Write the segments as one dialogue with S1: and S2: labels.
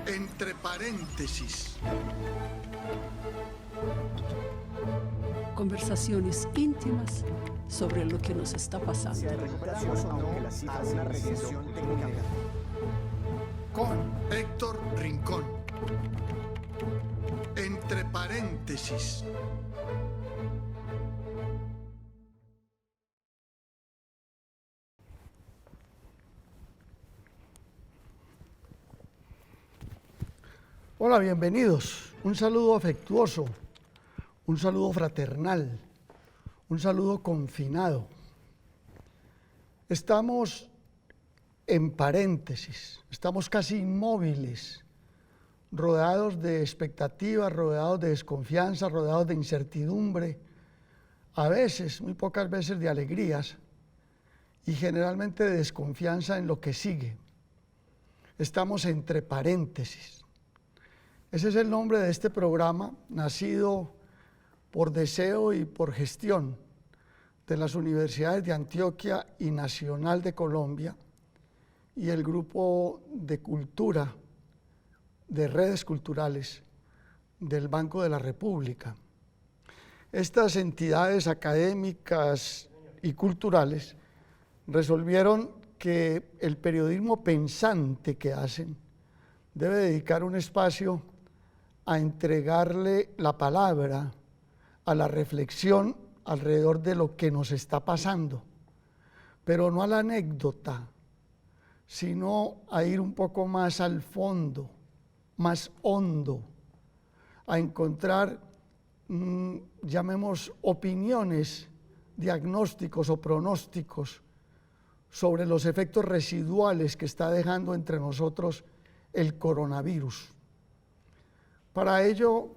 S1: Entre paréntesis.
S2: Conversaciones íntimas sobre lo que nos está pasando.
S3: Si hay recuperación o no, hace una recesión técnicamente.
S1: Con Héctor Rincón. Entre paréntesis.
S4: Hola, bienvenidos. Un saludo afectuoso, un saludo fraternal, un saludo confinado. Estamos en paréntesis, estamos casi inmóviles, rodeados de expectativas, rodeados de desconfianza, rodeados de incertidumbre, a veces, muy pocas veces de alegrías y generalmente de desconfianza en lo que sigue. Estamos entre paréntesis. Ese es el nombre de este programa, nacido por deseo y por gestión de las universidades de Antioquia y Nacional de Colombia y el grupo de cultura, de redes culturales del Banco de la República. Estas entidades académicas y culturales resolvieron que el periodismo pensante que hacen debe dedicar un espacio a entregarle la palabra a la reflexión alrededor de lo que nos está pasando, pero no a la anécdota, sino a ir un poco más al fondo, más hondo, a encontrar, llamemos opiniones, diagnósticos o pronósticos sobre los efectos residuales que está dejando entre nosotros el coronavirus. Para ello,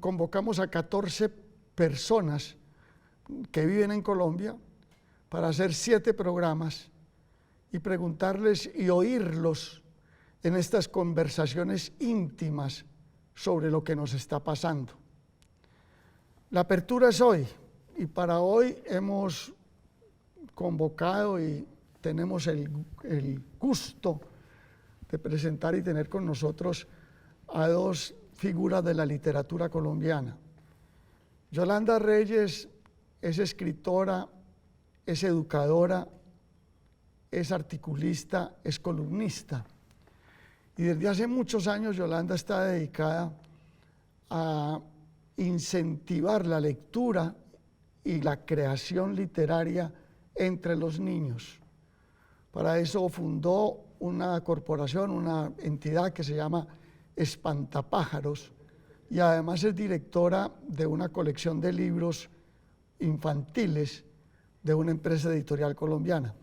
S4: convocamos a 14 personas que viven en Colombia para hacer 7 programas y preguntarles y oírlos en estas conversaciones íntimas sobre lo que nos está pasando. La apertura es hoy y para hoy hemos convocado y tenemos el gusto de presentar y tener con nosotros a 2 figuras de la literatura colombiana. Yolanda Reyes es escritora, es educadora, es articulista, es columnista. Y desde hace muchos años Yolanda está dedicada a incentivar la lectura y la creación literaria entre los niños. Para eso fundó una corporación, una entidad que se llama Espantapájaros, y además es directora de una colección de libros infantiles de una empresa editorial colombiana.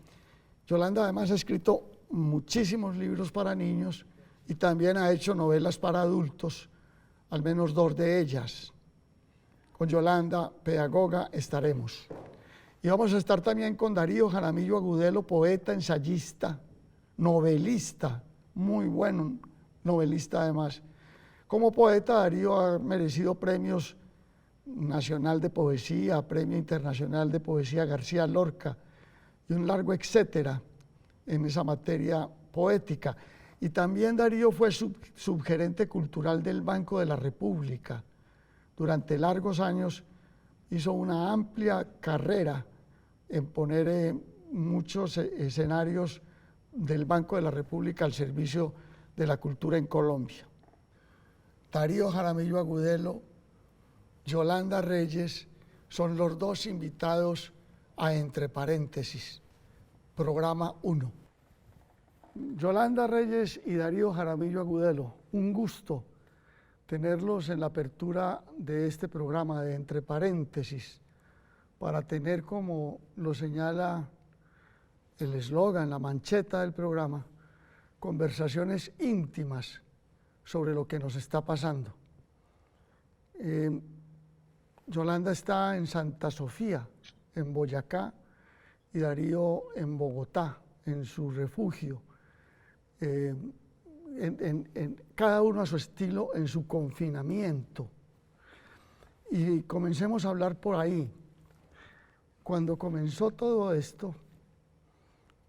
S4: Yolanda además ha escrito muchísimos libros para niños y también ha hecho novelas para adultos, al menos 2 de ellas. Con Yolanda, pedagoga, estaremos. Y vamos a estar también con Darío Jaramillo Agudelo, poeta, ensayista, novelista, muy bueno novelista además. Como poeta, Darío ha merecido premios Nacional de Poesía, Premio Internacional de Poesía García Lorca y un largo etcétera en esa materia poética. Y también Darío fue subgerente cultural del Banco de la República. Durante largos años hizo una amplia carrera en poner muchos escenarios del Banco de la República al servicio de la cultura en Colombia. Darío Jaramillo Agudelo, Yolanda Reyes son los 2 invitados a Entre Paréntesis, programa 1. Yolanda Reyes y Darío Jaramillo Agudelo, un gusto tenerlos en la apertura de este programa de Entre Paréntesis, para tener, como lo señala el eslogan, la mancheta del programa, conversaciones íntimas sobre lo que nos está pasando. Yolanda está en Santa Sofía, en Boyacá, y Darío en Bogotá, en su refugio, cada uno a su estilo, en su confinamiento. Y comencemos a hablar por ahí. Cuando comenzó todo esto,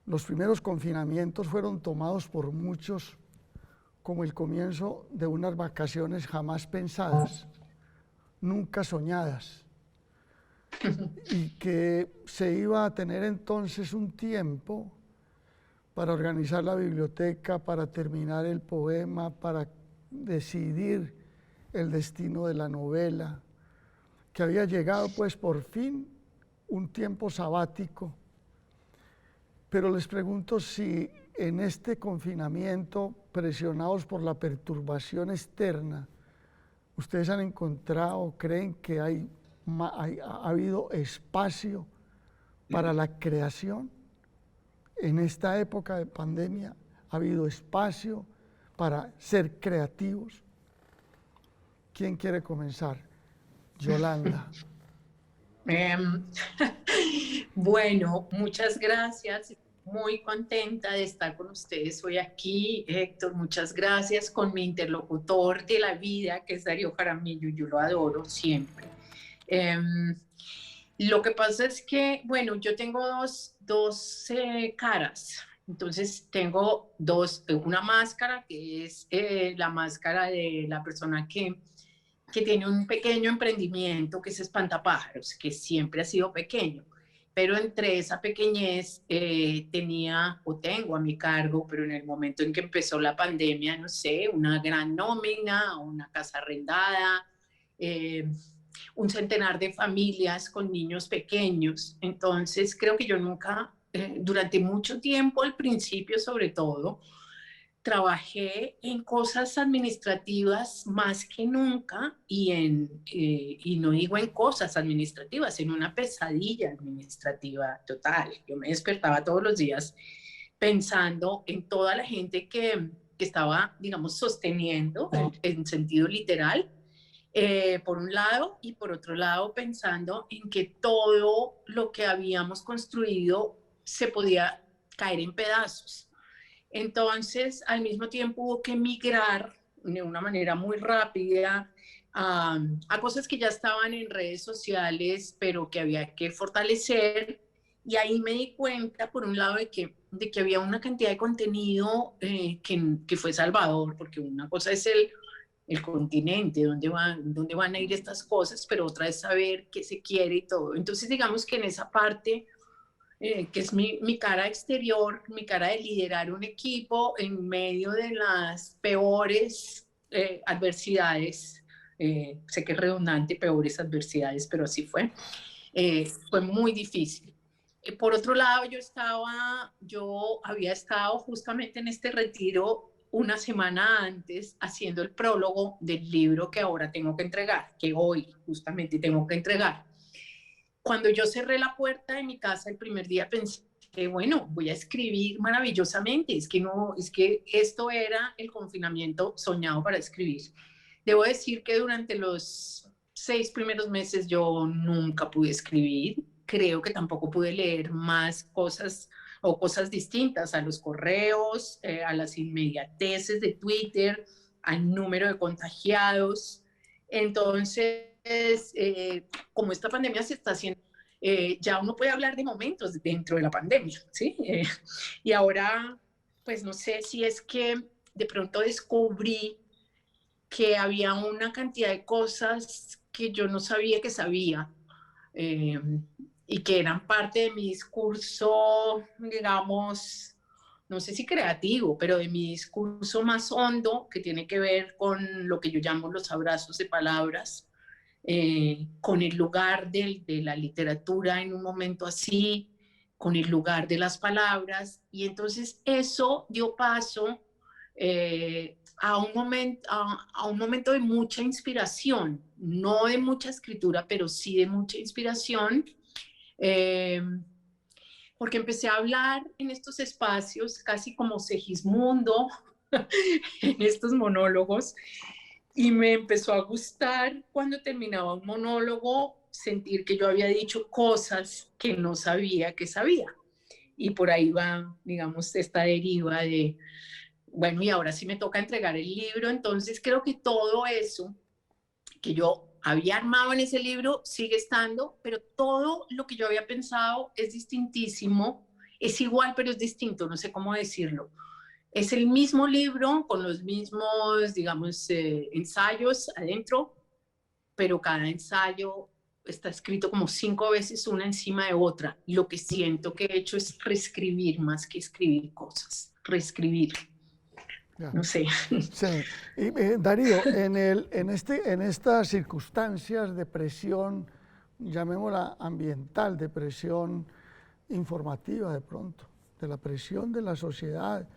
S4: los primeros confinamientos fueron tomados por muchos como el comienzo de unas vacaciones jamás pensadas, nunca soñadas, y que se iba a tener entonces un tiempo para organizar la biblioteca, para terminar el poema, para decidir el destino de la novela, que había llegado pues por fin un tiempo sabático. Pero les pregunto si en este confinamiento, presionados por la perturbación externa, ustedes han encontrado, creen que ha habido espacio para la creación. En esta época de pandemia ha habido espacio para ser creativos. ¿Quién quiere comenzar? Yolanda.
S5: Bueno, muchas gracias. Muy contenta de estar con ustedes hoy aquí, Héctor. Muchas gracias con mi interlocutor de la vida, que es Darío Jaramillo. Yo lo adoro siempre. Lo que pasa es que, bueno, yo tengo dos caras. Entonces tengo una máscara que es la máscara de la persona que tiene un pequeño emprendimiento que es Espantapájaros, que siempre ha sido pequeño. Pero entre esa pequeñez tengo a mi cargo, pero en el momento en que empezó la pandemia, no sé, una gran nómina, una casa arrendada, un centenar de familias con niños pequeños. Entonces creo que yo nunca, durante mucho tiempo, al principio sobre todo, trabajé en cosas administrativas más que nunca y no digo en cosas administrativas, en una pesadilla administrativa total. Yo me despertaba todos los días pensando en toda la gente que estaba, digamos, sosteniendo en sentido literal, por un lado, y por otro lado pensando en que todo lo que habíamos construido se podía caer en pedazos. Entonces, al mismo tiempo hubo que migrar de una manera muy rápida a cosas que ya estaban en redes sociales, pero que había que fortalecer. Y ahí me di cuenta, por un lado, de que había una cantidad de contenido que fue salvador, porque una cosa es el continente, dónde van a ir estas cosas, pero otra es saber qué se quiere y todo. Entonces, digamos que en esa parte, que es mi cara exterior, mi cara de liderar un equipo en medio de las peores adversidades, sé que es redundante, peores adversidades, pero así fue muy difícil. Por otro lado, yo había estado justamente en este retiro una semana antes haciendo el prólogo del libro que ahora tengo que entregar, que hoy justamente tengo que entregar. Cuando yo cerré la puerta de mi casa el primer día pensé, bueno, voy a escribir maravillosamente, es que esto era el confinamiento soñado para escribir. Debo decir que durante los 6 primeros meses yo nunca pude escribir, creo que tampoco pude leer más cosas o cosas distintas a los correos, a las inmediateces de Twitter, al número de contagiados. Entonces, como esta pandemia se está haciendo, ya uno puede hablar de momentos dentro de la pandemia, ¿sí? Y ahora, pues no sé si es que de pronto descubrí que había una cantidad de cosas que yo no sabía que sabía, y que eran parte de mi discurso, digamos, no sé si creativo, pero de mi discurso más hondo, que tiene que ver con lo que yo llamo los abrazos de palabras, con el lugar de la literatura en un momento así, con el lugar de las palabras, y entonces eso dio paso a un momento de mucha inspiración, no de mucha escritura, pero sí de mucha inspiración, porque empecé a hablar en estos espacios casi como Segismundo, en estos monólogos, y me empezó a gustar cuando terminaba un monólogo sentir que yo había dicho cosas que no sabía que sabía. Y por ahí va, digamos, esta deriva de, bueno, y ahora sí me toca entregar el libro. Entonces creo que todo eso que yo había armado en ese libro sigue estando, pero todo lo que yo había pensado es distintísimo, es igual pero es distinto, no sé cómo decirlo. Es el mismo libro con los mismos, digamos, ensayos adentro, pero cada ensayo está escrito como 5 veces una encima de otra. Lo que siento que he hecho es reescribir más que escribir cosas, reescribir.
S4: Ya.
S5: No sé.
S4: Sí. Y, Darío, en estas circunstancias de presión, llamémosla ambiental, de presión informativa de pronto, de la presión de la sociedad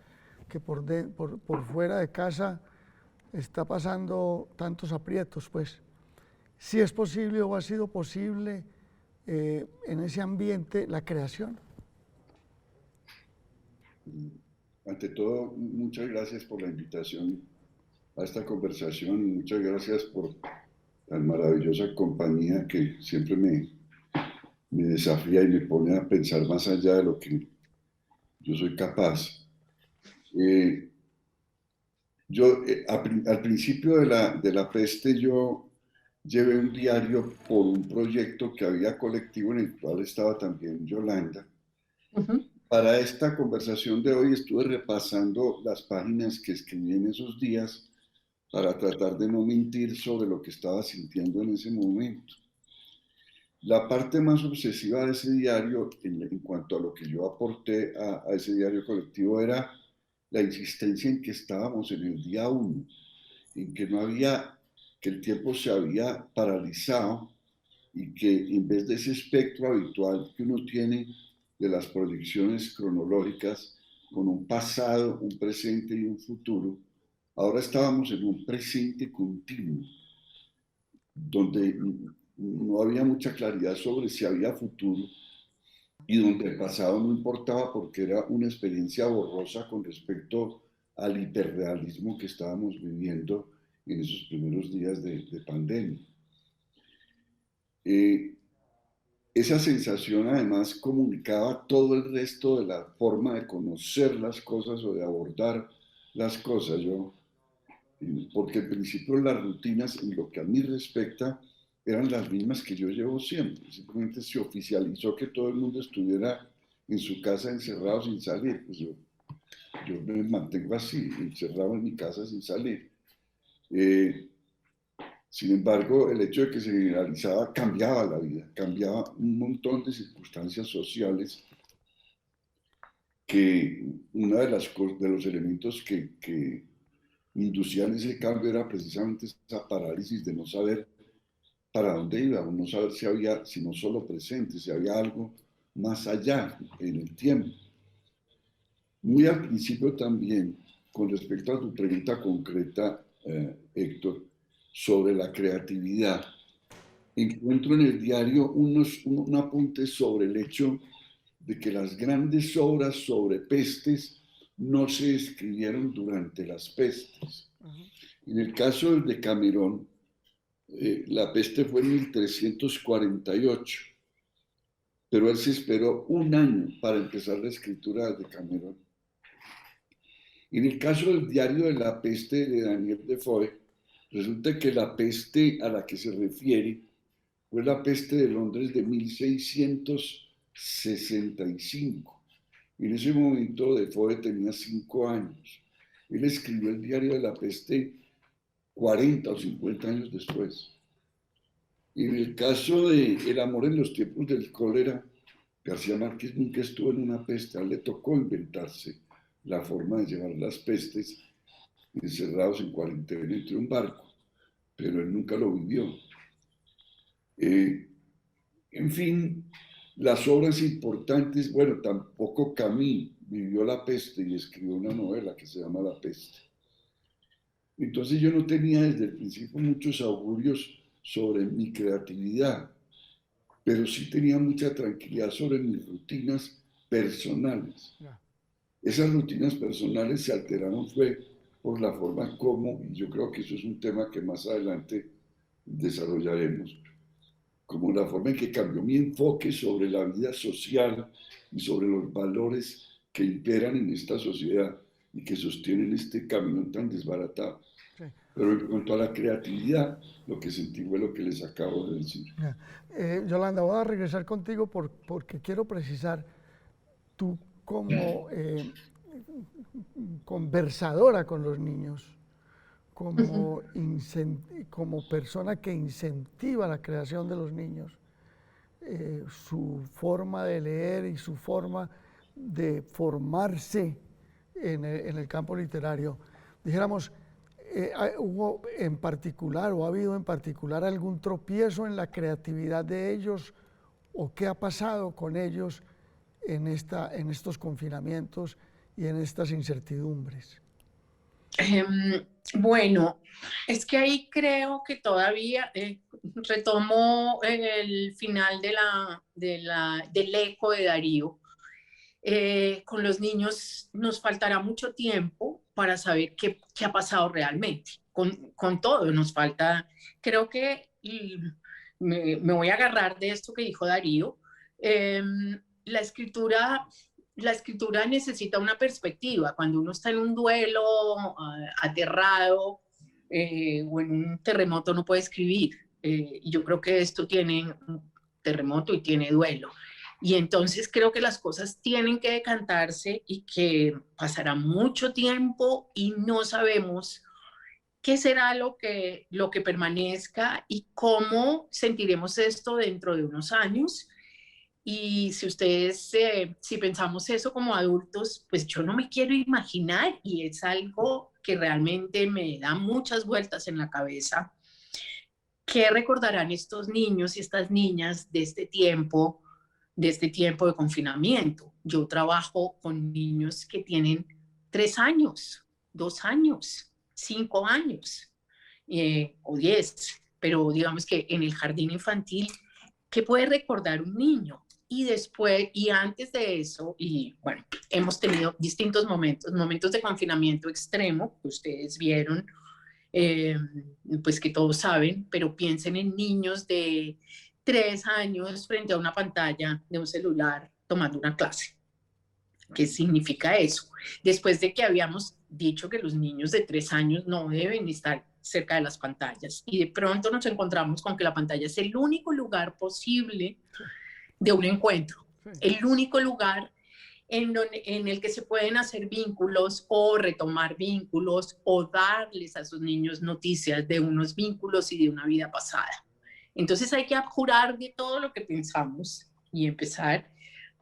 S4: que por fuera de casa está pasando tantos aprietos, pues, si es posible o ha sido posible en ese ambiente la creación.
S6: Ante todo, muchas gracias por la invitación a esta conversación y muchas gracias por tan maravillosa compañía que siempre me desafía y me pone a pensar más allá de lo que yo soy capaz. Al principio de la peste yo llevé un diario por un proyecto que había colectivo en el cual estaba también Yolanda. Para esta conversación de hoy estuve repasando las páginas que escribí en esos días para tratar de no mentir sobre lo que estaba sintiendo en ese momento. La parte más obsesiva de ese diario, en cuanto a lo que yo aporté a ese diario colectivo, era la insistencia en que estábamos en el día 1, en que no había, que el tiempo se había paralizado y que en vez de ese espectro habitual que uno tiene de las proyecciones cronológicas con un pasado, un presente y un futuro, ahora estábamos en un presente continuo, donde no había mucha claridad sobre si había futuro y donde el pasado no importaba porque era una experiencia borrosa con respecto al hiperrealismo que estábamos viviendo en esos primeros días de pandemia. Esa sensación además comunicaba todo el resto de la forma de conocer las cosas o de abordar las cosas. Porque en principio las rutinas, en lo que a mí respecta, eran las mismas que yo llevo siempre. Simplemente se oficializó que todo el mundo estuviera en su casa encerrado sin salir. Pues yo me mantengo así, encerrado en mi casa sin salir. Sin embargo, el hecho de que se generalizaba cambiaba la vida, cambiaba un montón de circunstancias sociales que uno de los elementos que inducían ese cambio era precisamente esa parálisis de no saber para dónde iba, no saber si no solo presente, si había algo más allá en el tiempo. Muy al principio también, con respecto a tu pregunta concreta, Héctor, sobre la creatividad, encuentro en el diario un apunte sobre el hecho de que las grandes obras sobre pestes no se escribieron durante las pestes. En el caso del Decamerón, la peste fue en 1348, pero él se esperó un año para empezar la escritura del Decamerón. En el caso del diario de la peste de Daniel Defoe, resulta que la peste a la que se refiere fue la peste de Londres de 1665. En ese momento Defoe tenía 5 años. Él escribió el diario de la peste 40 o 50 años después. En el caso de El amor en los tiempos del cólera, García Márquez nunca estuvo en una peste. A él le tocó inventarse la forma de llevar las pestes encerrados en cuarentena entre un barco, pero él nunca lo vivió. En fin, las obras importantes, bueno, tampoco Camus vivió la peste y escribió una novela que se llama La peste. Entonces yo no tenía desde el principio muchos augurios sobre mi creatividad, pero sí tenía mucha tranquilidad sobre mis rutinas personales. Esas rutinas personales se alteraron fue por la forma como, y yo creo que eso es un tema que más adelante desarrollaremos, como la forma en que cambió mi enfoque sobre la vida social y sobre los valores que imperan en esta sociedad y que sostienen este camino tan desbaratado. Sí. Pero en cuanto a la creatividad, lo que sentí fue lo que les acabo de decir.
S4: Yolanda, voy a regresar contigo porque quiero precisar, tú como conversadora con los niños, como, como persona que incentiva la creación de los niños, su forma de leer y su forma de formarse en el campo literario. Dijéramos, ¿hubo en particular o ha habido en particular algún tropiezo en la creatividad de ellos o qué ha pasado con ellos en estos confinamientos y en estas incertidumbres?
S5: Bueno, es que ahí creo que todavía retomo el final del eco de Darío. Con los niños nos faltará mucho tiempo para saber qué ha pasado realmente. Con todo nos falta, creo que me voy a agarrar de esto que dijo Darío. La escritura necesita una perspectiva. Cuando uno está en un duelo, aterrado, o en un terremoto no puede escribir. Y yo creo que esto tiene un terremoto y tiene duelo. Y entonces creo que las cosas tienen que decantarse y que pasará mucho tiempo y no sabemos qué será lo que permanezca y cómo sentiremos esto dentro de unos años. Y si ustedes, si pensamos eso como adultos, pues yo no me quiero imaginar, y es algo que realmente me da muchas vueltas en la cabeza, qué recordarán estos niños y estas niñas de este tiempo de confinamiento. Yo trabajo con niños que tienen 3 años, 2 años, 5 años o 10, pero digamos que en el jardín infantil, ¿qué puede recordar un niño? Y después, y antes de eso, y bueno, hemos tenido distintos momentos de confinamiento extremo, que ustedes vieron, pues que todos saben, pero piensen en niños de 3 años frente a una pantalla de un celular tomando una clase. ¿Qué significa eso? Después de que habíamos dicho que los niños de 3 años no deben estar cerca de las pantallas, y de pronto nos encontramos con que la pantalla es el único lugar posible de un encuentro, el único lugar en el que se pueden hacer vínculos o retomar vínculos o darles a sus niños noticias de unos vínculos y de una vida pasada. Entonces hay que abjurar de todo lo que pensamos y empezar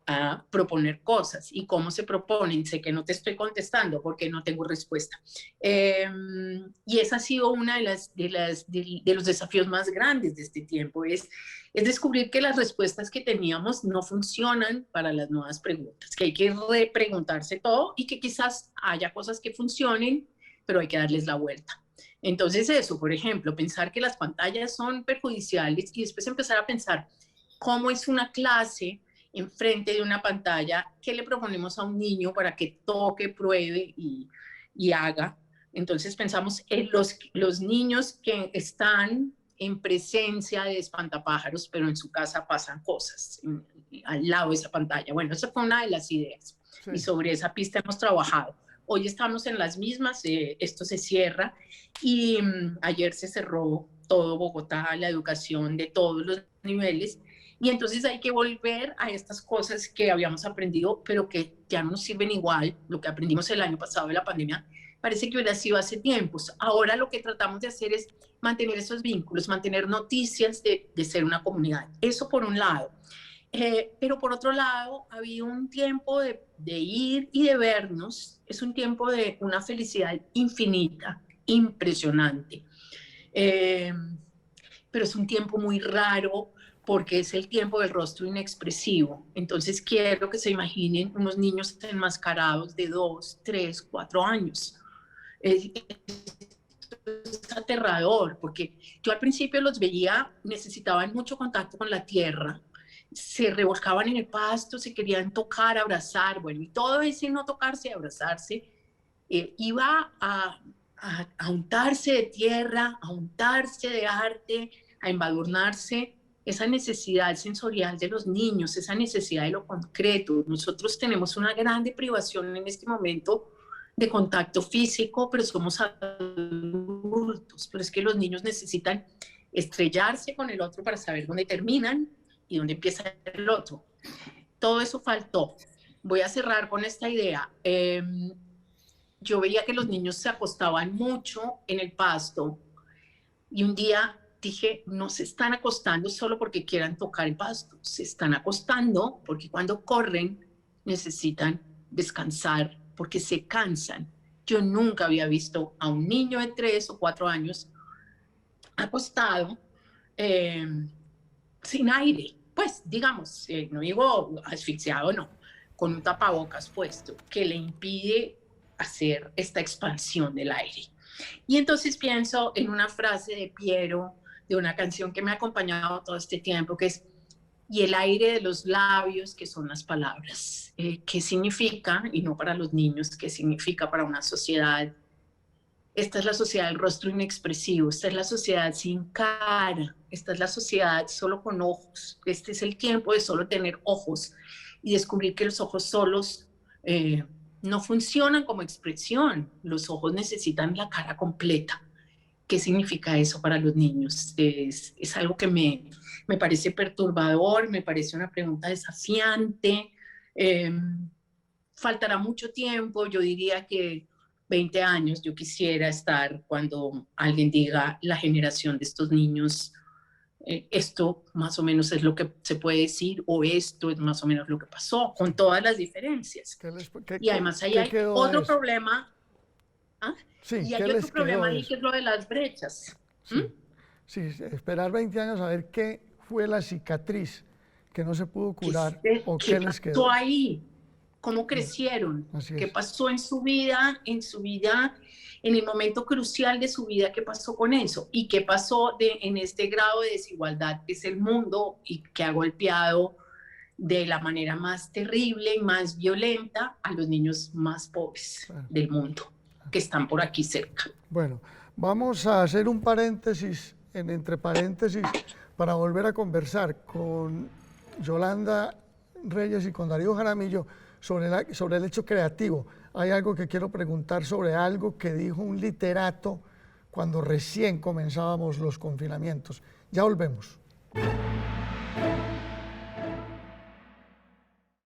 S5: a proponer cosas. ¿Y cómo se proponen? Sé que no te estoy contestando porque no tengo respuesta. Y esa ha sido una de los desafíos más grandes de este tiempo, es descubrir que las respuestas que teníamos no funcionan para las nuevas preguntas, que hay que repreguntarse todo y que quizás haya cosas que funcionen, pero hay que darles la vuelta. Entonces eso, por ejemplo, pensar que las pantallas son perjudiciales y después empezar a pensar cómo es una clase enfrente de una pantalla, qué le proponemos a un niño para que toque, pruebe y haga. Entonces pensamos en los niños que están en presencia de espantapájaros, pero en su casa pasan cosas al lado de esa pantalla. Bueno, esa fue una de las ideas, sí, y sobre esa pista hemos trabajado. Hoy estamos en las mismas, esto se cierra y ayer se cerró todo Bogotá, la educación de todos los niveles, y entonces hay que volver a estas cosas que habíamos aprendido, pero que ya no nos sirven igual. Lo que aprendimos el año pasado de la pandemia parece que hubiera sido hace tiempos. Ahora lo que tratamos de hacer es mantener esos vínculos, mantener noticias de ser una comunidad. Eso por un lado. Pero por otro lado, había un tiempo de ir y de vernos. Es un tiempo de una felicidad infinita, impresionante. Pero es un tiempo muy raro porque es el tiempo del rostro inexpresivo. Entonces quiero que se imaginen unos niños enmascarados de 2, 3, 4 años. Es aterrador porque yo al principio los veía, necesitaban mucho contacto con la tierra, se revolcaban en el pasto, se querían tocar, abrazar, bueno, y todo ese no tocarse, abrazarse, iba a untarse de tierra, a untarse de arte, a embadurnarse, esa necesidad sensorial de los niños, esa necesidad de lo concreto. Nosotros tenemos una grande privación en este momento de contacto físico, pero somos adultos, pero es que los niños necesitan estrellarse con el otro para saber dónde terminan y dónde empieza el otro. Todo eso faltó. Voy a cerrar con esta idea. yo veía que los niños se acostaban mucho en el pasto y un día dije, no se están acostando solo porque quieran tocar el pasto, se están acostando porque cuando corren necesitan descansar, porque se cansan. Yo nunca había visto a un niño de 3 o 4 años acostado sin aire, pues digamos, no digo asfixiado, no, con un tapabocas puesto que le impide hacer esta expansión del aire. Y entonces pienso en una frase de Piero, de una canción que me ha acompañado todo este tiempo, que es, y el aire de los labios, que son las palabras. ¿Qué significa? Y no para los niños, ¿qué significa para una sociedad? Esta es la sociedad del rostro inexpresivo, esta es la sociedad sin cara, esta es la sociedad solo con ojos. Este es el tiempo de solo tener ojos y descubrir que los ojos solos no funcionan como expresión. Los ojos necesitan la cara completa. ¿Qué significa eso para los niños? Es algo que me parece perturbador, me parece una pregunta desafiante. Faltará mucho tiempo, yo diría que 20 años, yo quisiera estar cuando alguien diga la generación de estos niños, esto más o menos es lo que se puede decir, o esto es más o menos lo que pasó, con todas las diferencias. Y además ahí hay otro problema. ¿Ah?
S4: Sí,
S5: y hay otro problema ahí que es lo de las brechas.
S4: Sí, esperar 20 años a ver qué fue la cicatriz que no se pudo curar o qué les quedó.
S5: ¿Qué pasó ahí? ¿Cómo crecieron? ¿Qué pasó en su vida, en el momento crucial de su vida? ¿Qué pasó con eso? ¿Y qué pasó en este grado de desigualdad que es el mundo y que ha golpeado de la manera más terrible y más violenta a los niños más pobres del mundo, que están por aquí cerca?
S4: Bueno, vamos a hacer un paréntesis, entre paréntesis, para volver a conversar con Yolanda Reyes y con Darío Jaramillo sobre el hecho creativo. Hay algo que quiero preguntar sobre algo que dijo un literato cuando recién comenzábamos los confinamientos. Ya volvemos.